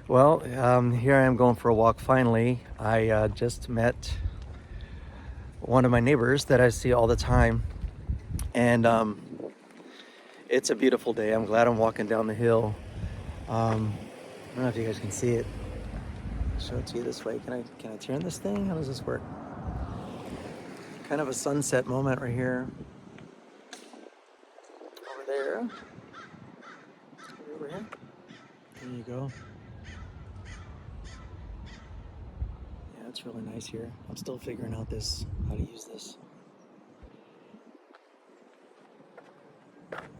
Well, here I am going for a walk finally. I just met one of my neighbors that I see all the time, and it's a beautiful day. I'm glad I'm walking down the hill. I don't know if you guys can see it. I'll show it to you this way. Can I turn this thing? How does this work? Kind of a sunset moment right here. Over there. Over here. There you go. Yeah, it's really nice here. I'm still figuring out how to use this.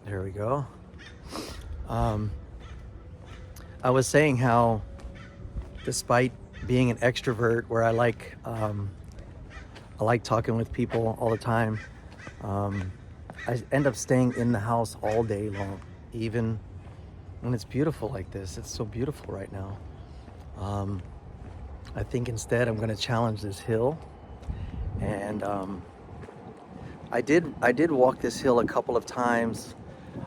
There we go. I was saying how, despite being an extrovert, where I like talking with people all the time, I end up staying in the house all day long, even when it's beautiful like this. It's so beautiful right now. I think instead I'm going to challenge this hill, and I did walk this hill a couple of times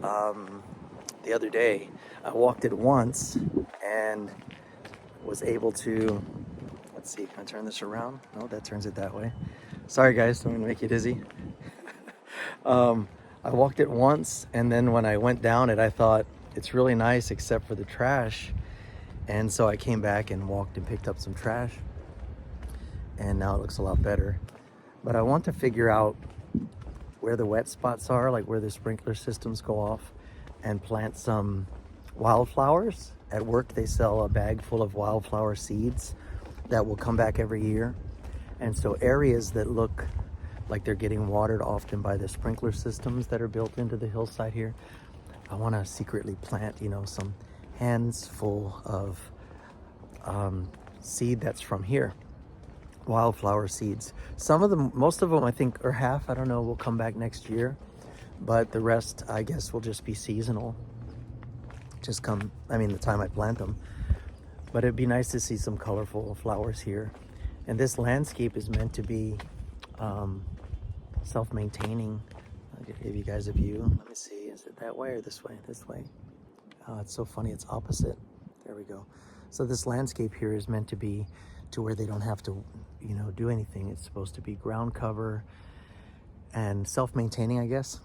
the other day. I walked it once and was able to, let's see, can I turn this around? No, that turns it that way. Sorry guys, don't mean to make you dizzy. I walked it once, and then when I went down it, I thought it's really nice except for the trash. And so I came back and walked and picked up some trash, and now it looks a lot better. But I want to figure out where the wet spots are, like where the sprinkler systems go off, and plant some wildflowers. At work they sell a bag full of wildflower seeds that will come back every year. And so areas that look like they're getting watered often by the sprinkler systems that are built into the hillside here, I want to secretly plant, some hands full of seed that's from here, wildflower seeds. Most of them, I think, or half, I don't know, will come back next year, but the rest, I guess, will just be seasonal. The time I plant them. But it'd be nice to see some colorful flowers here. And this landscape is meant to be self-maintaining. I'll give you guys a view. Let me see, is it that way or this way? This way. Oh, it's so funny, it's opposite. There we go. So this landscape here is meant to be to where they don't have to, do anything. It's supposed to be ground cover and self-maintaining, I guess.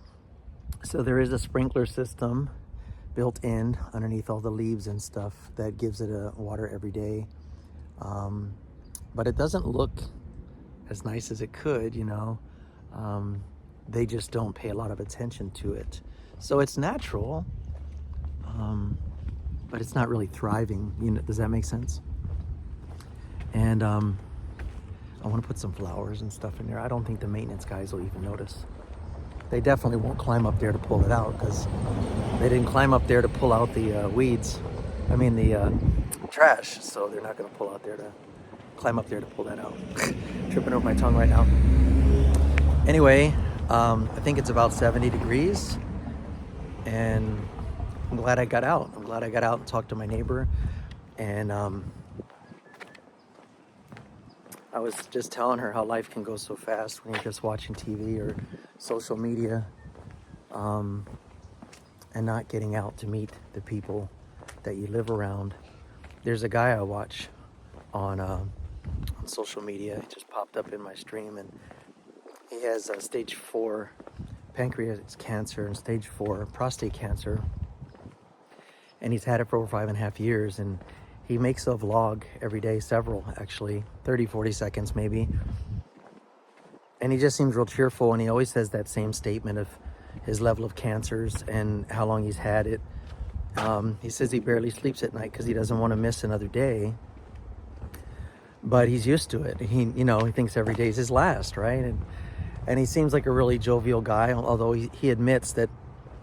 So there is a sprinkler system built in underneath all the leaves and stuff that gives it water every day. But it doesn't look as nice as it could, They just don't pay a lot of attention to it. So it's natural, but it's not really thriving. Does that make sense? And I want to put some flowers and stuff in there. I don't think the maintenance guys will even notice. They definitely won't climb up there to pull it out, because they didn't climb up there to pull out the the trash. So they're not going to climb up there to pull that out. Tripping over my tongue right now. Anyway, I think it's about 70 degrees, and I'm glad I got out. I'm glad I got out and talked to my neighbor, and I was just telling her how life can go so fast when you're just watching TV or social media, and not getting out to meet the people that you live around. There's a guy I watch on social media. He just popped up in my stream, and he has stage 4 pancreatic cancer and stage 4 prostate cancer, and he's had it for over 5.5 years. And he makes a vlog every day, several actually, 30-40 seconds maybe, and he just seems real cheerful. And he always says that same statement of his level of cancers and how long he's had it. He says he barely sleeps at night because he doesn't want to miss another day, but he's used to it. He thinks every day is his last, right? And he seems like a really jovial guy, although he admits that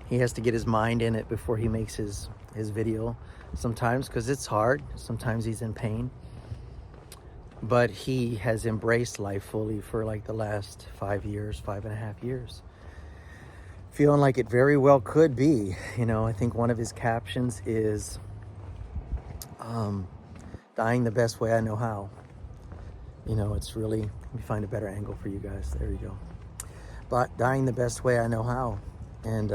he has to get his mind in it before he makes his video sometimes, because it's hard. Sometimes he's in pain, but he has embraced life fully for like the last 5.5 years, feeling like it very well could be. I think one of his captions is dying the best way I know how. It's really, let me find a better angle for you guys. There you go. But dying the best way I know how. And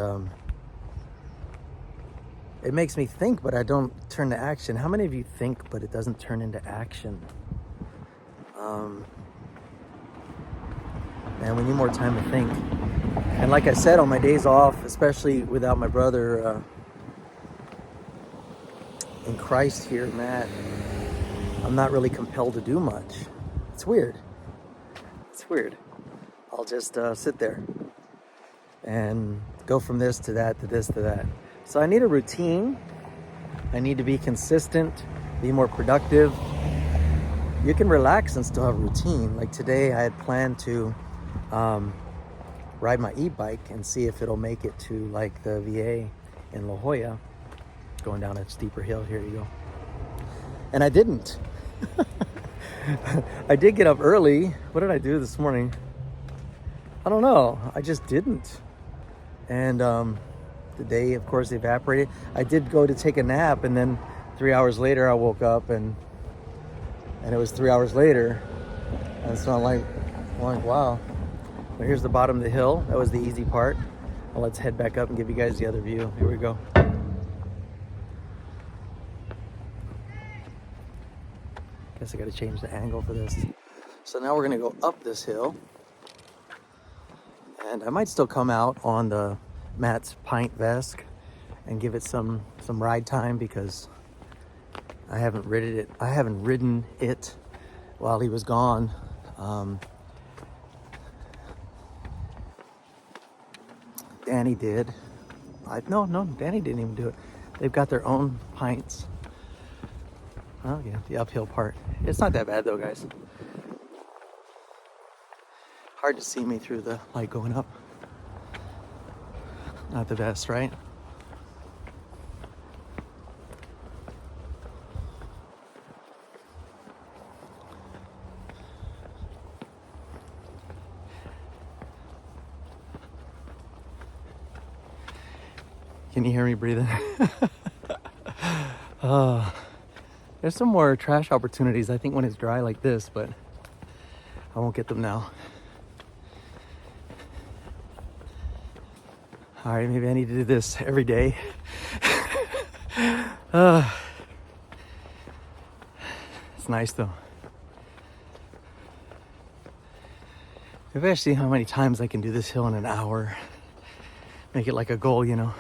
it makes me think, but I don't turn to action. How many of you think, but it doesn't turn into action? Man, we need more time to think. And like I said, on my days off, especially without my brother in Christ here, Matt, I'm not really compelled to do much. It's weird. It's weird. I'll just sit there and go from this to that to this to that. So I need a routine. I need to be consistent, be more productive. You can relax and still have a routine. Like today, I had planned to ride my e-bike and see if it'll make it to like the VA in La Jolla, going down a steeper hill. Here you go. And I didn't. I did get up early. What did I do this morning? I don't know. I just didn't. And the day, of course, evaporated. I did go to take a nap, and then 3 hours later, I woke up, and it was 3 hours later. And so I'm like, wow. Well, here's the bottom of the hill. That was the easy part. Well, let's head back up and give you guys the other view. Here we go. Guess I got to change the angle for this. So now we're going to go up this hill. And I might still come out on the Matt's Pint Vesk and give it some ride time, because I haven't ridden it while he was gone. Danny did. No, Danny didn't even do it. They've got their own pints. Oh yeah, the uphill part. It's not that bad though, guys. Hard to see me through the light going up. Not the best, right? Can you hear me breathing? There's some more trash opportunities, I think, when it's dry like this, but I won't get them now. All right, maybe I need to do this every day. It's nice though. Maybe I see how many times I can do this hill in an hour. Make it like a goal, you know.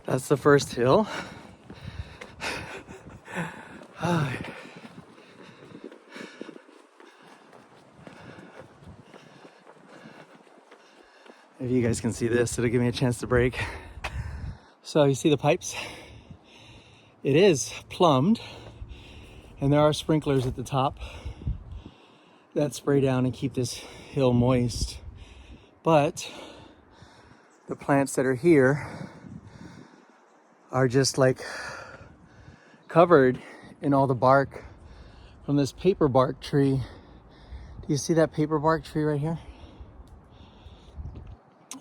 That's the first hill. If you guys can see this, it'll give me a chance to brake. So you see the pipes? It is plumbed, and there are sprinklers at the top that spray down and keep this hill moist. But the plants that are here are just like covered in all the bark from this paper bark tree. Do you see that paper bark tree right here?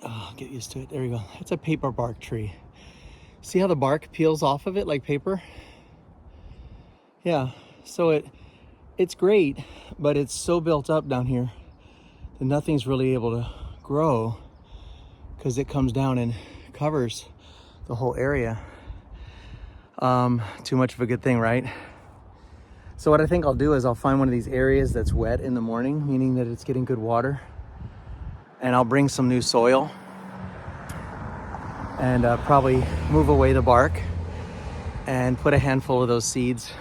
Oh, get used to it. There we go. It's a paper bark tree. See how the bark peels off of it like paper? Yeah, so it's great, but it's so built up down here that nothing's really able to grow because it comes down and covers the whole area. Too much of a good thing, right? So what I think I'll do is I'll find one of these areas that's wet in the morning, meaning that it's getting good water, and I'll bring some new soil and probably move away the bark and put a handful of those seeds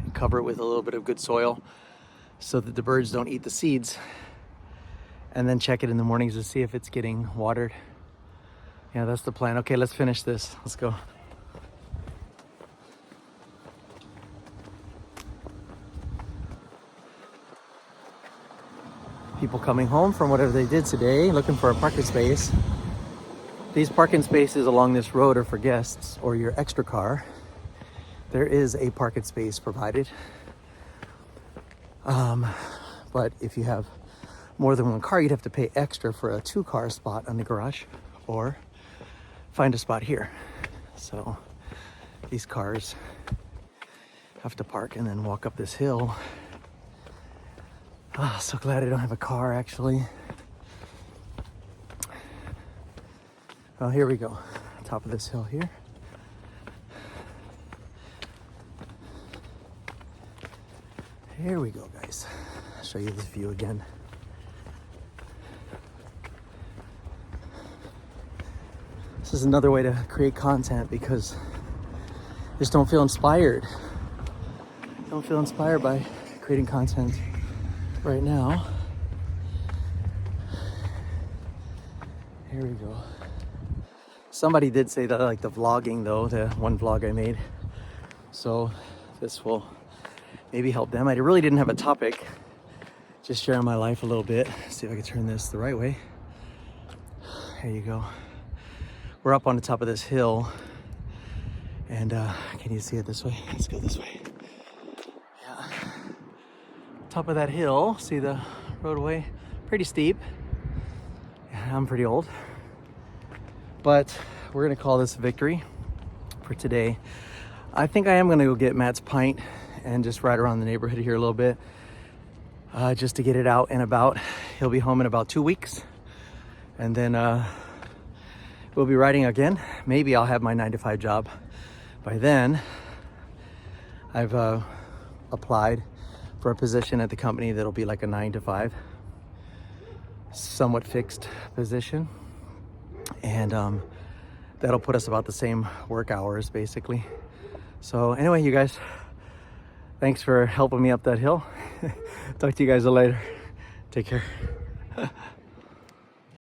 and cover it with a little bit of good soil so that the birds don't eat the seeds, and then check it in the mornings to see if it's getting watered. Yeah, that's the plan. Okay, let's finish this. Let's go. People coming home from whatever they did today, looking for a parking space. These parking spaces along this road are for guests or your extra car. There is a parking space provided. But if you have more than one car, you'd have to pay extra for a 2-car spot on the garage or find a spot here. So these cars have to park and then walk up this hill. Oh, so glad I don't have a car actually. Well, here we go. Top of this hill here. Here we go, guys. I'll show you this view again. This is another way to create content because I just don't feel inspired. Don't feel inspired by creating content right now. Here we go. Somebody did say that I like the vlogging though, the one vlog I made. So this will maybe help them. I really didn't have a topic, just sharing my life a little bit. See if I can turn this the right way. There you go. We're up on the top of this hill, and can you see it this way? Let's go this way. Yeah. Top of that hill, see the roadway? Pretty steep. Yeah, I'm pretty old. But we're gonna call this a victory for today. I think I am gonna go get Matt's pint and just ride around the neighborhood here a little bit, just to get it out and about. He'll be home in about 2 weeks, and then we'll be riding again. Maybe I'll have my 9-to-5 job by then. I've applied for a position at the company that'll be like a 9-to-5, somewhat fixed position, and that'll put us about the same work hours basically. So anyway, you guys, thanks for helping me up that hill. Talk to you guys later. Take care.